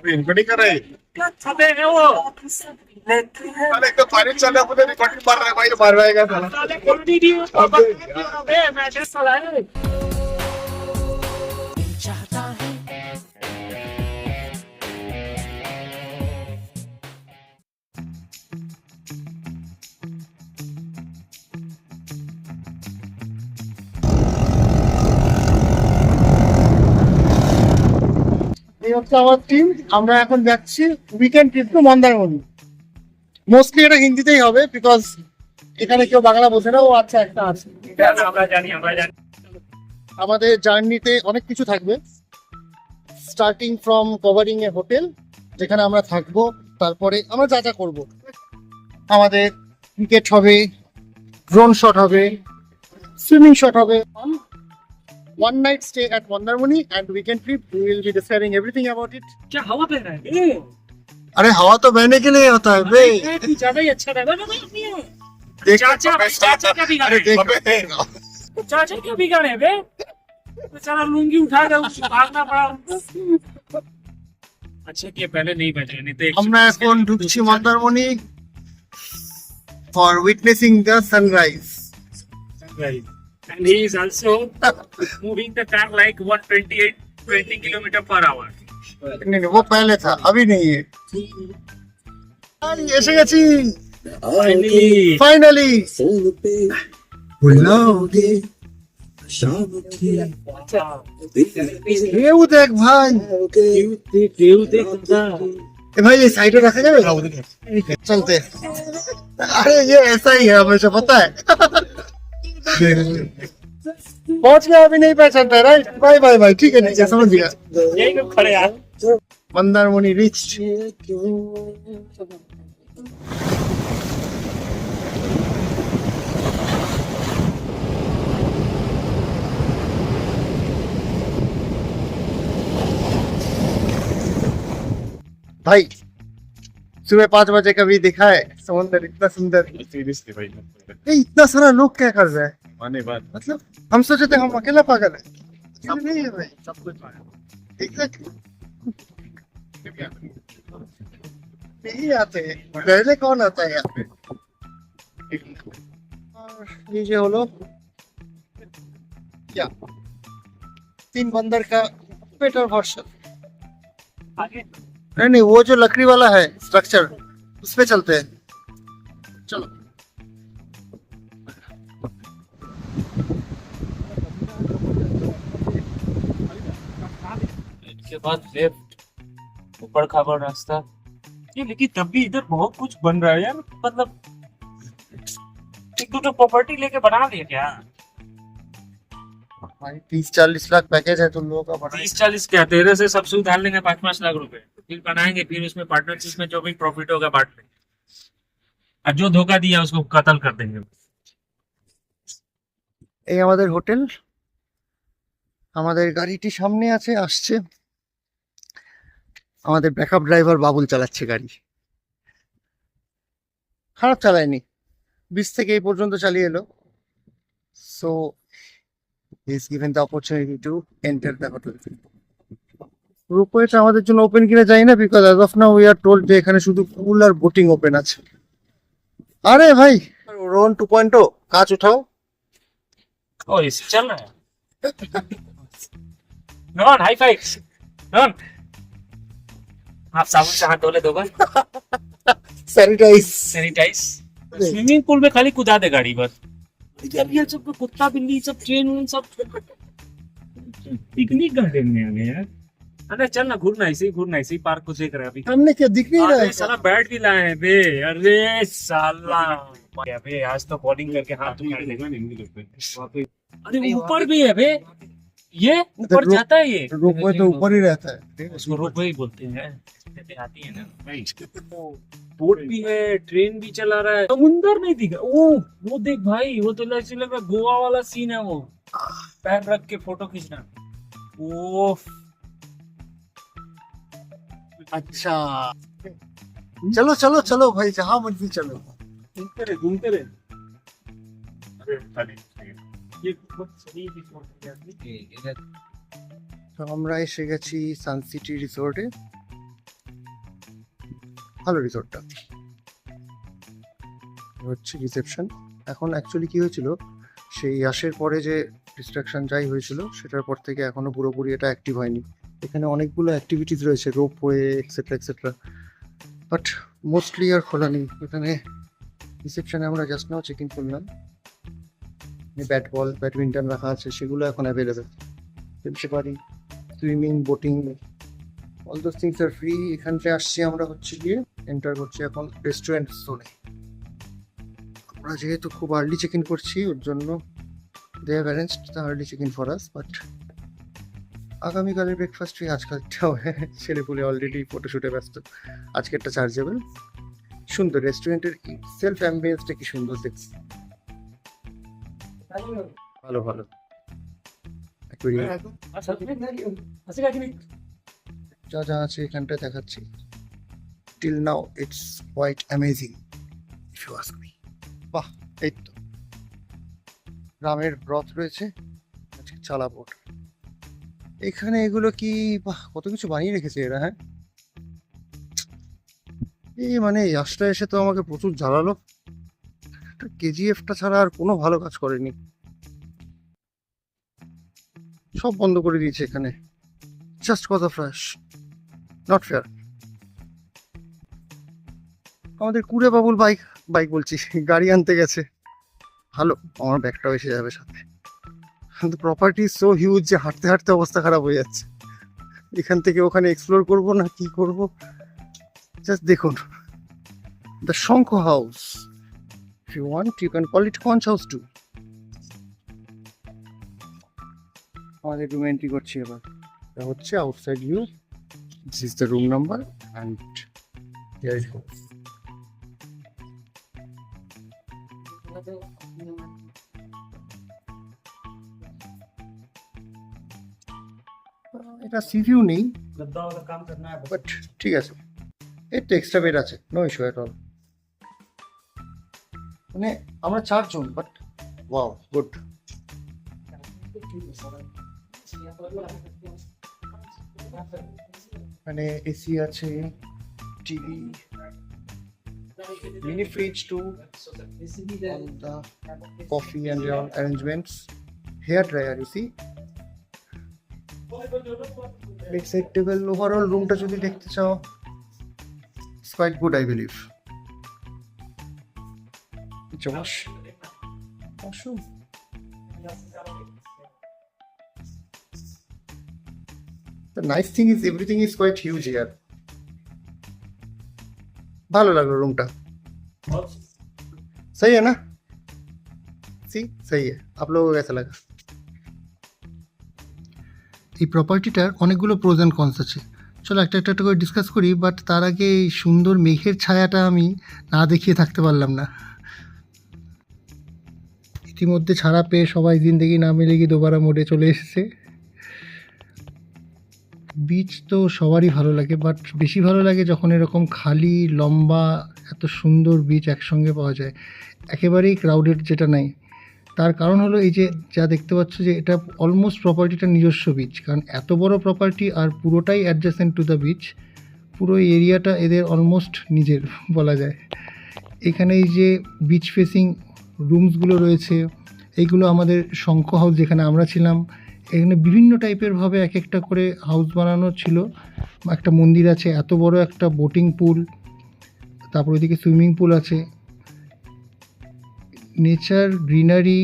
Recording कर रहे हैं। क्या छपे हैं वो साले एक तो पानी चल रहा है, मुझे रिकॉर्डिंग मार रहा है भाई, मारवाएगा साला। साले कंटिन्यू अबे अबे मैसेज चला है এই হচ্ছে আমার টিম। আমরা এখন যাচ্ছি weekend trip to Mandarmani. Mostly এটা হিন্দিতেই হবে, বিকজ এখানে কেউ বাংলা বোঝে না। ও আচ্ছা, একটা আছে। আমরা জানি আমাদের জার্নিতে অনেক কিছু থাকবে, starting from covering A hotel যেখানে আমরা থাকবো, তারপরে আমরা যা যা করবো। আমাদের ক্রিকেট হবে, ড্রোন শট হবে, সুইমিং শট হবে। One night stay at Mandarmani and weekend trip. We will be deciding everything about it. क्या हवा पे रहा है अरे हवा तो बहने के लिए होता है बे। तू ज्यादा ही अच्छा लगा ना देख चाचा चाचा क्या बिगाड़े अरे देख, अबे चाचा क्या बिगाड़े बे बेचारा लुंगी उठा के उसको भागना पड़ा अच्छा कि पहले नहीं बचे नहीं तो আমরা এখন ঢুকছি Mandarmani for witnessing the sunrise. and he is also moving the car like 120 kilometer per hour नहीं नहीं, वो पहले था, अभी नहीं है। अरे এসে গেছি finally ফাইনালি। बुलाओगे शाम की ঢেউ দেখ ভাই। ए भाई ये साइड रखा जाए, चलते हैं। अरे ये ऐसा ही है हमेशा, पता है। पहुंच गया, अभी नहीं पहचानता है, राइट? बाय बाय बाय, ठीक है, नहीं क्या समझ गया। यही तो खड़े यार मंदारमणि रिच्ड। भाई सुबह 5 बजे कभी देखा है समुंदर इतना सुंदर? सीरियसली भाई ये इतना सारा लोग क्या कर रहा है? माने बात मतलब हम सोचे थे हम अकेला पागल है, अकेले नहीं है भाई। सब कुछ माने एग्जैक्टली, नहीं आते हैं पहले, कौन आता है यहाँ पे? और ये जो हलो क्या 3 बंदर का बेटर वर्जन। आगे नहीं नहीं, वो जो लकड़ी वाला है स्ट्रक्चर, उस पे चलते हैं, चलो। के बाद लेफ्ट ऊपर खाबर रास्ता ये लेकिन तब भी इधर बहुत कुछ बन रहा है यार मतलब एक दो प्रॉपर्टी लेके बना लिया क्या भाई 30-40 लाख पैकेज है तुम लोगों का, बड़ा 30-40 क्या तेरे से सब सूद डाल लेंगे 5-5 लाख रुपए फिर बनाएंगे फिर उसमें पार्टनरशिप में जो भी प्रॉफिट होगा बांट लेंगे और जो धोखा दिया उसको कत्ल कर देंगे এই আমাদের হোটেল। আমাদের গাড়িটি সামনে আছে, আসছে। আমাদের ব্যাকআপ ড্রাইভার বাবুল চালাচ্ছে গাড়ি, খারাপ চালায়নি, 20 থেকে এই পর্যন্ত চালিয়ে এলো। So he is given the opportunity to enter the hotel. রোপওয়েটা আমাদের জন্য ওপেন কিনা জানি না, because as of now we are told যে এখানে শুধু পুল আর বোটিং ওপেন আছে। আরে ভাই রোহন 2.0 কাজ উঠাও। ओ इसे चल रहा है नॉन हाई फाइव नॉन आप साबुन से हाथ धो ले 2 बार सैनिटाइज। सैनिटाइज स्विमिंग पूल में खाली कुदा दे गाड़ी बस अब ये सब कुत्ता बिल्ली सब ट्रेन उन सब पिकनिक गार्डन में आ गए यार अरे चल ना घूरना ऐसे ही पार्क को देख रहे हैं अभी सामने क्या दिख नहीं रहा अरे है? साला बैट भी लाए हैं बे अरे साला क्या बे आज तो बॉलिंग करके हाथ उठा देगा अरे ऊपर भी है बे ये ऊपर रोप- जाता है ये रोपवे तो ऊपर ही रहता है। उसको रोपवे ही बोलते हैं आती है ना बोट भी है ट्रेन भी चला रहा है समुंदर नहीं दिखा वो देख भाई वो तो ऐसे लग रहा है गोवा वाला सीन है वो पैर रख के फोटो खींचना ओफ अच्छा चलो चलो चलो भाई, जहाँ मर्जी चलो। घूमते रहे ये बहुत सही তো আমরা এসে গেছি সানসিটি রিসোর্টে। ভালো রিসোর্টটা। হচ্ছে রিসেপশন। এখন অ্যাকচুয়ালি কি হয়েছিল, সেই আসের পরে যে ডিস্ট্রাকশন যাই হয়েছিল সেটার পর থেকে এখনো পুরোপুরি এটা অ্যাক্টিভ হয়নি। এখানে অনেকগুলো অ্যাক্টিভিটিস রয়েছে, ropeway etcetera etcetera, but mostly আর খোলা নেই। এখানে রিসেপশনে আমরা জাস্ট নাও চেক ইন করলাম, ব্যাট বল ব্যাডমিন্টন রাখা আছে, সেগুলো এখন অ্যাভেলেবেল, খেলতে পারি। Swimming, boating, all those things আর ফ্রি। এখানটায় আসছি আমরা, হচ্ছে গিয়ে এন্টার করছি এখন রেস্টুরেন্ট জোনে। আমরা যেহেতু খুব আর্লি চেক ইন করছি, ওর জন্য they have arranged the early check in for us, but আগামীকালের ব্রেকফাস্ট আজকালটাও ছেলেপুলে অলরেডি ফটোশ্যুটে ব্যস্ত। আজকেরটা চার্জেবল। সুন্দর রেস্টুরেন্টের সেলফ অ্যাম্বিয়েন্সটা কি সুন্দর দেখছি। ভালো ভালো যা যা আছে এখানটায় দেখাচ্ছি। Till now it's quite amazing if you ask me. বাহ, এই তো রামের ব্রত রয়েছে, আজকে চালাপোট। এখানে এগুলো কি, বাহ কত কিছু বানিয়ে রেখেছে এরা। হ্যাঁ, এই মানে এই আসটা এসে তো আমাকে প্রচুর জ্বালালো। কেজিএফটা ছাড়া আর কোনো ভালো কাজ করেনি, সব বন্ধ করে দিয়েছে এখানে। Just cause of rush, not fair. আমাদের কুড়ে বাবুল বাইক বলছি, গাড়ি আনতে গেছে। ভালো, আমার ব্যাগটাও এসে যাবে সাথে। কিন্তু প্রপার্টি সো হিউজ যে হাঁটতে হাঁটতে অবস্থা খারাপ হয়ে যাচ্ছে। এখান থেকে ওখানে এক্সপ্লোর করব না কি করব, জাস্ট দেখুন। The Shankha house, if you want you can call it conch house too. আমাদের রুমে এন্ট্রি করছি এবার। এটা হচ্ছে outside view. This is the room number and here it goes. এটা সি ভিউ নেই, বাট ঠিক আছে, এর তো এক্সট্রা বেড আছে, নো ইস্যু এট অল। মানে আমরা 4 জন, বাট ওয়াও গুড। মানে এসি আছে, TV, mini fridge too, all the coffee and all arrangements, hair dryer you see, bedside table. Overall room টা যদি দেখতে চাও, it's quite good I believe. Josh, awesome. The nice thing is everything is quite huge here. ভালো লাগলো রুমটা, सही है ना? सी सही है। आप लोगों को कैसा लगा? এই প্রপার্টিটার অনেকগুলো প্রোজ অ্যান্ড কনস আছে, চলো একটা একটা করে ডিসকাস করি। বাট তার আগে এই সুন্দর মেঘের ছায়াটা আমি না দেখিয়ে থাকতে পারলাম না। ইতিমধ্যে ছাড়া পেয়ে সবাই জিন্দেগি না মিলেগি দোবারা মোড়ে চলে এসেছে। বিচ তো সবারই ভালো লাগে, বাট বেশি ভালো লাগে যখন এরকম খালি লম্বা এত সুন্দর বিচ একসঙ্গে পাওয়া যায়, একেবারেই ক্রাউডেড যেটা নাই। তার কারণ হলো এই যে যা দেখতে পাচ্ছ যে এটা অলমোস্ট প্রপার্টিটা নিজস্ব বিচ, কারণ এত বড় প্রপার্টি আর পুরোটাই অ্যাডজাসেন্ট টু দ্য বিচ, পুরো এরিয়াটা এদের অলমোস্ট নিজের বলা যায়। এখানে এই যে বিচ ফেসিং রুমসগুলো রয়েছে, এইগুলো আমাদের শঙ্খ হাউস যেখানে আমরা ছিলাম। এখানে বিভিন্ন টাইপের ভাবে এক একটা করে হাউস বানানো ছিল। একটা মন্দির আছে, এত বড় একটা বোটিং পুল, তারপর ওইদিকে সুইমিং পুল আছে। নেচার গ্রিনারি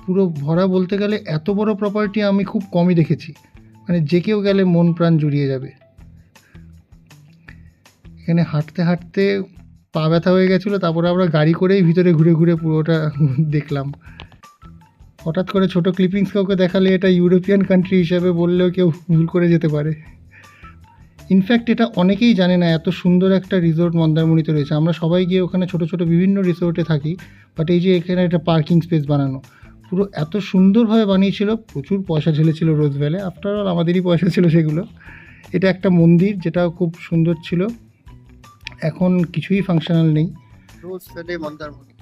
পুরো ভরা বলতে গেলে এত বড় প্রপার্টি আমি খুব কমই দেখেছি, মানে যে কেউ গেলে মন প্রাণ জুড়িয়ে যাবে। এখানে হাঁটতে হাঁটতে পা ব্যথা হয়ে গেছিলো, তারপরে আমরা গাড়ি করেই ভিতরে ঘুরে ঘুরে পুরোটা দেখলাম। হঠাৎ করে ছোটো ক্লিপিংস কাউকে দেখালে এটা ইউরোপিয়ান কান্ট্রি হিসাবে বললেও কেউ ভুল করে যেতে পারে। ইনফ্যাক্ট এটা অনেকেই জানে না এত সুন্দর একটা রিসোর্ট মন্দারমণিতে রয়েছে। আমরা সবাই গিয়ে ওখানে ছোটো ছোটো বিভিন্ন রিসোর্টে থাকি, বাট এই যে এখানে একটা পার্কিং স্পেস বানানো পুরো এত সুন্দরভাবে বানিয়েছিল, প্রচুর পয়সা ঢেলেছিল রোজ ভ্যালে। আফটার অল আমাদেরই পয়সা ছিল সেগুলো। এটা একটা মন্দির যেটাও খুব সুন্দর ছিল, এখন কিছুই ফাংশনাল নেই। Rose Valley Mandarmani,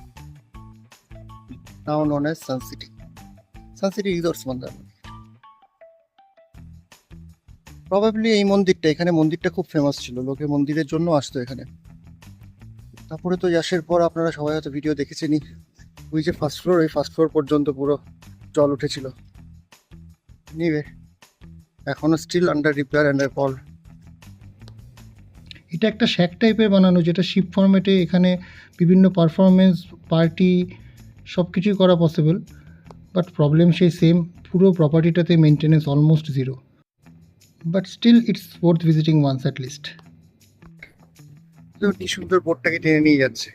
now known as Suncity resorts Mandarmani. Probably এই মন্দিরটা, এখানে মন্দিরটা খুব ফেমাস ছিল, লোকে মন্দিরের জন্য আসতো এখানে। তারপরে তো ইয়াসের পর আপনারা সবাই হয়তো ভিডিও দেখেছেনই, ওই যে ফার্স্ট ফ্লোর, ওই ফার্স্ট ফ্লোর পর্যন্ত পুরো জল উঠেছিল। নিবে এখনো still under repair under call. এটা একটা শ্যাক টাইপের বানানো, যেটা শিপ ফরম্যাটে এখানে বিভিন্ন পারফরমেন্স পার্টি সব কিছুই করা পসিবল, বাট প্রবলেম সেই সেম, পুরো প্রপার্টিটাতে maintenance almost zero, but still it's worth visiting once at least. কি সুন্দর বোটটাকে টেনে নিয়ে যাচ্ছে।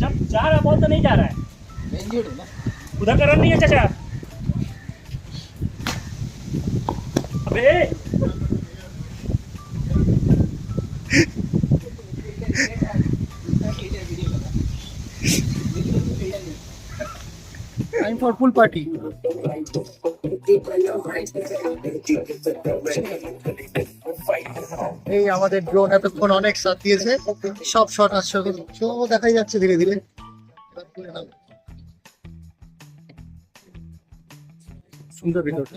जब जा रहा बहुत तो नहीं जा रहा है, उधर का रन नहीं है चाचा। अबे টাইম ফর ফুল পার্টি। এই আমাদের ড্রোন এতক্ষণ অনেক সাথ দিয়েছে, সব শট আসছে, দেখাই যাচ্ছে ধীরে ধীরে। সুন্দর ভিডিওটা।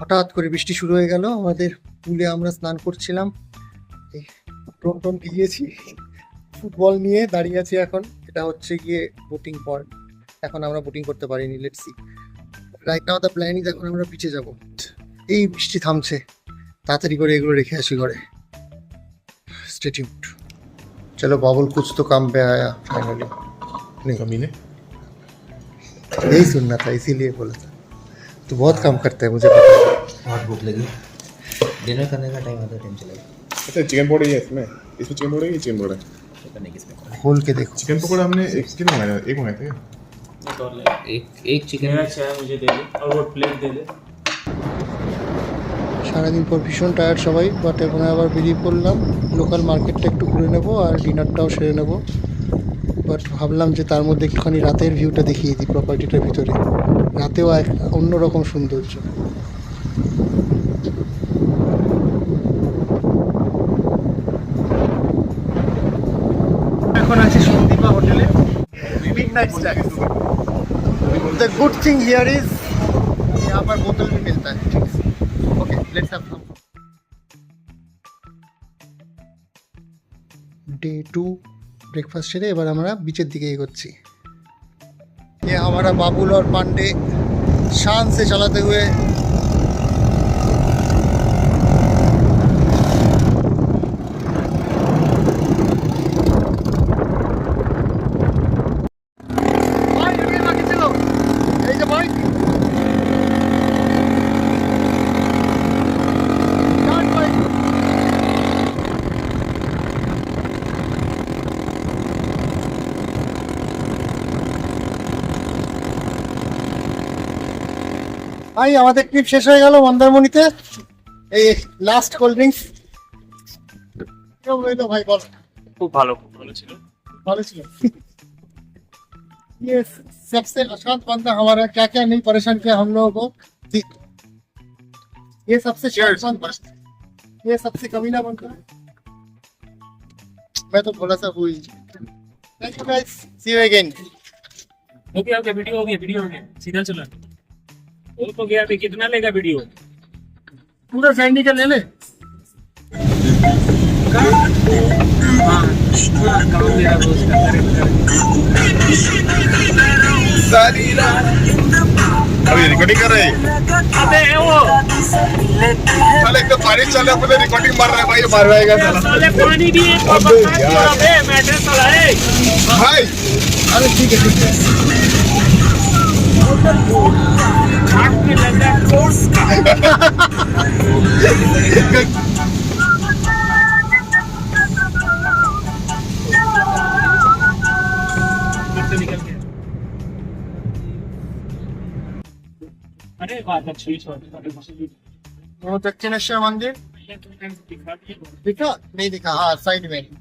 হঠাৎ করে বৃষ্টি শুরু হয়ে গেল, আমাদের পুলে আমরা স্নান করছিলাম, টোন টোন ভিজিয়েছি, ফুটবল নিয়ে দাঁড়িয়ে আছি এখন। এটা হচ্ছে গিয়ে বোটিং পয়েন্ট, এখন আমরা বোটিং করতে পারিনি, let's see. Right now the plan is এখন আমরা বিচে যাব। এই বৃষ্টি থামছে, তাড়াতাড়ি করে এগুলো রেখে আসি ঘরে। Stay tuned. चलो बाबुल कुछ तो काम पे आया फाइनली। नहीं कमीने यही सुनना था, इसीलिए बोला था। तो बहुत काम करता है, मुझे पता है। बहुत भूख लगी, डिनर करने का टाइम आता टाइम चलेगा। अच्छा चिकन पकौड़े है इसमें चिकन पकौड़े है, चिकन पकौड़ा पता नहीं किसमें खोल के देखो। चिकन पकौड़ा हमने एक चिकन मंगाया, एक मंगाए थे। एक चिकन मेरा चाय मुझे दे दे और वो प्लेट दे दे। সারাদিন পর ভীষণ টায়ার্ড সবাই, বাট এখন আবার বেরিয়ে পড়লাম, লোকাল মার্কেটটা একটু ঘুরে নেবো আর ডিনারটাও সেরে নেবো। বাট ভাবলাম যে তার মধ্যে একটুখানি রাতের ভিউটা দেখিয়ে দিই প্রপার্টিটার ভিতরে, রাতেও এক অন্যরকম সৌন্দর্য। এখন আছি সন্দীপা হোটেলে, midnight snack. The good thing here is यहाँ पर बोतल भी मिलता है, ठीक है। Okay let's have some. Day 2 breakfast सेरे এবার আমরা বিচের দিকে এগোচ্ছি। ये हमारा बाबुल और पांडे शान से चलाते हुए ভাই আমাদের ট্রিপ শেষ হয়ে গেল মন্দারমণিতে। এই লাস্ট কোল্ড ড্রিঙ্কস কেমন হইলো ভাই বল? খুব ভালো ছিল, ভালো ছিল। ये सबसे अशांत बंदा हमारा, क्या क्या नहीं परेशान किया हम लोगों को। ये सबसे शांत बंदा, ये सबसे कमीना बंदा। मैं तो थोड़ा सा हुई। Thank you guys, see you again. हो गया वीडियो हो गया सीधा चला। वो तो गया, अभी कितना लेगा वीडियो? पूरा सैंडी का ले ले। काम मेरा रोज का अभी रिकॉर्डिंग कर रहे हैं। अबे वो साले एक तो पानी चल रहा है, पूरे रिकॉर्डिंग मार रहा है भाई, मार रहेगा साला। साले पानी भी एक बार अबे बता यार। अबे मैटर साला है। भाई अरे ठीक है ठीक है। आँख में लगा कोर्स निकल गया। अरे बात अच्छी वो दक्षिणेश्वर मंदिर दिखा दिया। दिखा नहीं दिखा? हाँ साइड में।